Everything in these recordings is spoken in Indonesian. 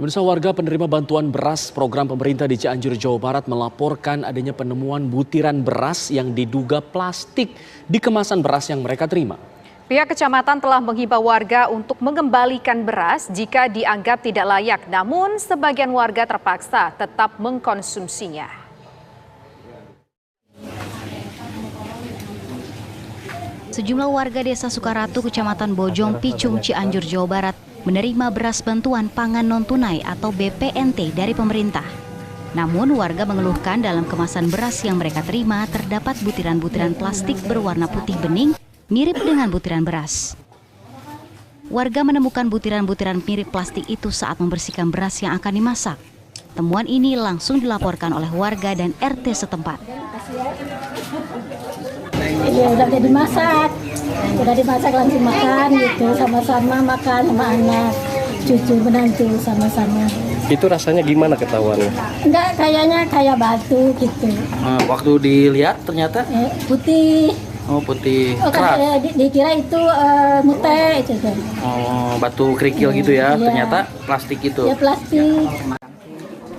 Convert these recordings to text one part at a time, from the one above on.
Pemirsa, warga penerima bantuan beras program pemerintah di Cianjur, Jawa Barat melaporkan adanya penemuan butiran beras yang diduga plastik di kemasan beras yang mereka terima. Pihak kecamatan telah menghimbau warga untuk mengembalikan beras jika dianggap tidak layak, namun sebagian warga terpaksa tetap mengkonsumsinya. Sejumlah warga desa Sukaratu, Kecamatan Bojong, Picung, Cianjur, Jawa Barat menerima beras bantuan pangan non-tunai atau BPNT dari pemerintah. Namun warga mengeluhkan dalam kemasan beras yang mereka terima terdapat butiran-butiran plastik berwarna putih bening mirip dengan butiran beras. Warga menemukan butiran-butiran mirip plastik itu saat membersihkan beras yang akan dimasak. Temuan ini langsung dilaporkan oleh warga dan RT setempat. Ya udah dimasak langsung makan gitu, sama-sama makan sama anak, cucu menantu sama-sama. Itu rasanya gimana ketahuannya? Enggak, kayaknya kayak batu gitu. Waktu dilihat ternyata Putih. oh putih Kan keras. dikira itu mute itu kan. Oh, batu kerikil gitu ya. Iya. Ternyata plastik itu. Ya plastik.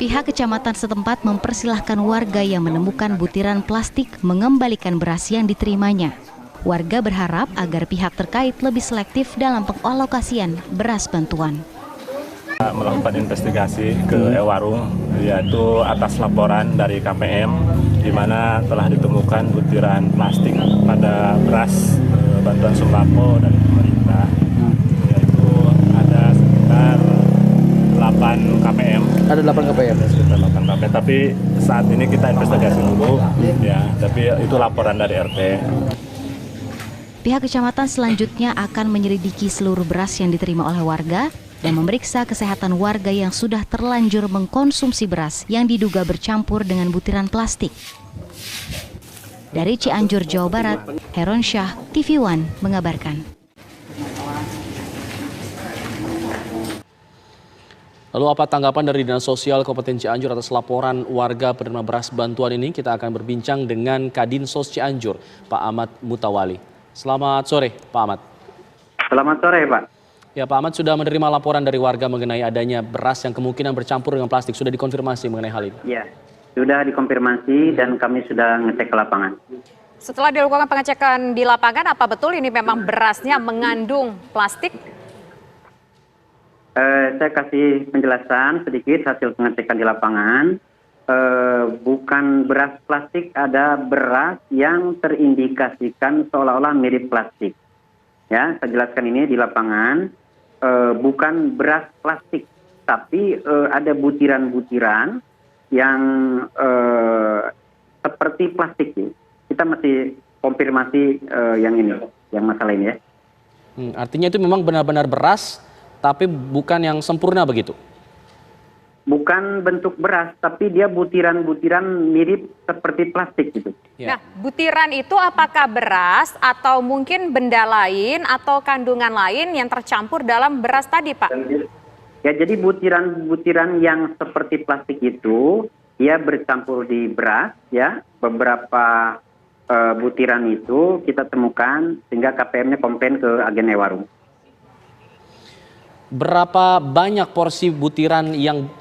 Pihak kecamatan setempat mempersilahkan warga yang menemukan butiran plastik mengembalikan beras yang diterimanya. Warga berharap agar pihak terkait lebih selektif dalam pengalokasian beras bantuan. Melakukan investigasi ke Ewarung, yaitu atas laporan dari KPM, di mana telah ditemukan butiran plastik pada beras bantuan sembako dari pemerintah, yaitu ada sekitar 8 KPM. Ada 8 KPM. Ada sekitar 8 KPM, tapi saat ini kita investigasi dulu, ya. Tapi itu laporan dari RT. Pihak kecamatan selanjutnya akan menyelidiki seluruh beras yang diterima oleh warga dan memeriksa kesehatan warga yang sudah terlanjur mengkonsumsi beras yang diduga bercampur dengan butiran plastik. Dari Cianjur, Jawa Barat, Heron Syah, TV One mengabarkan. Lalu apa tanggapan dari Dinas Sosial Kabupaten Cianjur atas laporan warga penerima beras bantuan ini? Kita akan berbincang dengan Kadinsos Cianjur, Pak Ahmad Mutawali. Selamat sore, Pak Ahmad. Selamat sore, Pak. Ya, Pak Ahmad sudah menerima laporan dari warga mengenai adanya beras yang kemungkinan bercampur dengan plastik. Sudah dikonfirmasi mengenai hal ini? Ya, sudah dikonfirmasi dan kami sudah ngecek ke lapangan. Setelah dilakukan pengecekan di lapangan, apa betul ini memang berasnya mengandung plastik? Saya kasih penjelasan sedikit hasil pengecekan di lapangan. Bukan beras plastik, ada beras yang terindikasikan seolah-olah mirip plastik. Ya, saya jelaskan ini di lapangan. Bukan beras plastik, tapi ada butiran-butiran yang seperti plastik. Kita masih konfirmasi yang ini, yang masalah ini ya. Artinya itu memang benar-benar beras, tapi bukan yang sempurna begitu? Bukan bentuk beras, tapi dia butiran-butiran mirip seperti plastik gitu. Ya. Nah, butiran itu apakah beras atau mungkin benda lain atau kandungan lain yang tercampur dalam beras tadi, Pak? Ya, jadi butiran-butiran yang seperti plastik itu, dia bercampur di beras, ya. Beberapa butiran itu kita temukan sehingga KPM-nya komplain ke agen Ewarung. Berapa banyak porsi butiran yang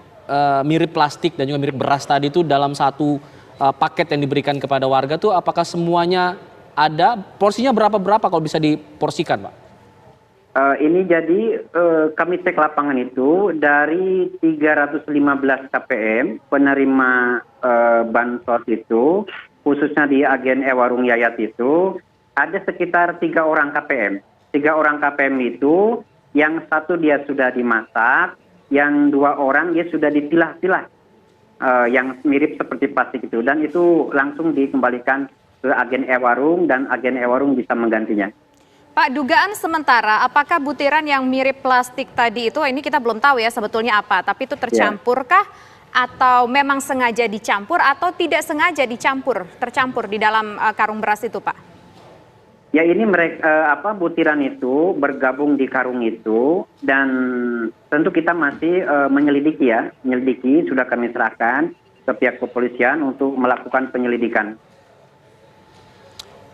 mirip plastik dan juga mirip beras tadi itu dalam satu paket yang diberikan kepada warga tuh, apakah semuanya ada? Porsinya berapa kalau bisa diporsikan, Pak? Ini jadi kami cek lapangan itu dari 315 KPM penerima bansos itu, khususnya di agen Ewarung Yayat itu, ada sekitar 3 orang KPM. 3 orang KPM itu, yang satu dia sudah dimasak, yang 2 orang dia sudah dipilah-pilah yang mirip seperti plastik itu, dan itu langsung dikembalikan ke agen Ewarung dan agen Ewarung bisa menggantinya. Pak, dugaan sementara apakah butiran yang mirip plastik tadi itu, ini kita belum tahu ya sebetulnya apa, tapi itu tercampurkah atau memang sengaja dicampur atau tidak sengaja tercampur di dalam karung beras itu, Pak? Ya, ini butiran itu bergabung di karung itu, dan tentu kita masih menyelidiki, sudah kami serahkan ke pihak kepolisian untuk melakukan penyelidikan.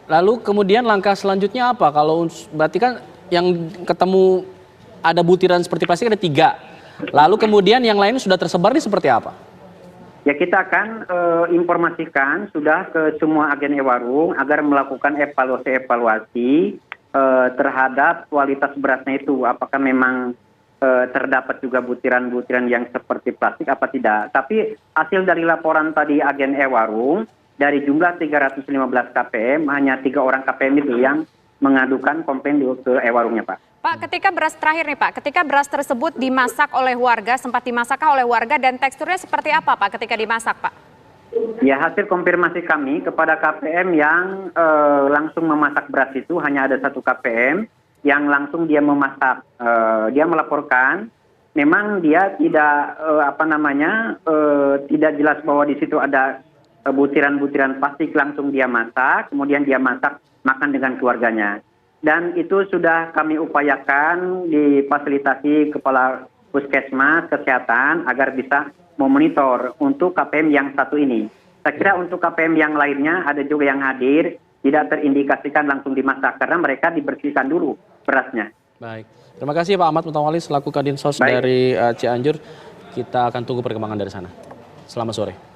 Lalu kemudian langkah selanjutnya apa? Kalau berarti kan yang ketemu ada butiran seperti plastik ada 3. Lalu kemudian yang lain sudah tersebar ini seperti apa? Ya kita akan informasikan sudah ke semua agen e-warung agar melakukan evaluasi terhadap kualitas berasnya itu. Apakah memang terdapat juga butiran-butiran yang seperti plastik apa tidak. Tapi hasil dari laporan tadi agen e-warung, dari jumlah 315 KPM, hanya 3 orang KPM itu yang mengadukan komplain ke e-warungnya, Pak. Pak, ketika beras terakhir nih Pak, ketika beras tersebut dimasak oleh warga, sempat dimasakkah oleh warga dan teksturnya seperti apa Pak ketika dimasak Pak? Ya, hasil konfirmasi kami kepada KPM yang langsung memasak beras itu hanya ada 1 KPM yang langsung dia memasak. Dia melaporkan memang dia tidak tidak jelas bahwa di situ ada butiran-butiran plastik, langsung dia masak, kemudian dia masak makan dengan keluarganya. Dan itu sudah kami upayakan difasilitasi Kepala Puskesmas Kesehatan agar bisa memonitor untuk KPM yang satu ini. Saya kira untuk KPM yang lainnya ada juga yang hadir, tidak terindikasikan langsung dimasak karena mereka dibersihkan dulu berasnya. Baik, terima kasih Pak Ahmad Mutawali selaku Kadinsos dari Cianjur. Kita akan tunggu perkembangan dari sana. Selamat sore.